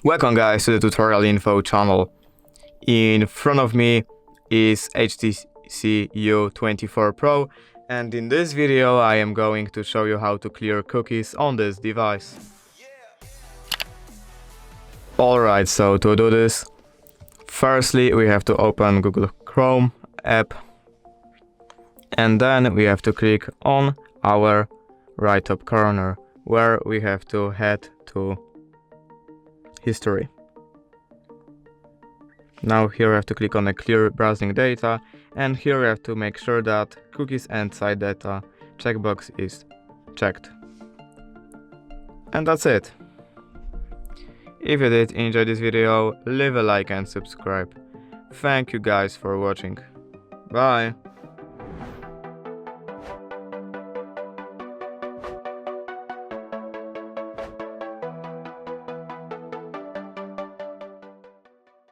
Welcome guys to the tutorial info channel. In front of me is HTC U24 Pro, and in this video I am going to show you how to clear cookies on this device. Alright, so to do this, firstly we have to open Google Chrome app, and then we have to click on our right top corner where we have to head to history. Now here we have to click on the clear browsing data, and here we have to make sure that cookies and site data checkbox is checked. And that's it. If you did enjoy this video, leave a like and subscribe. Thank you guys for watching. Bye!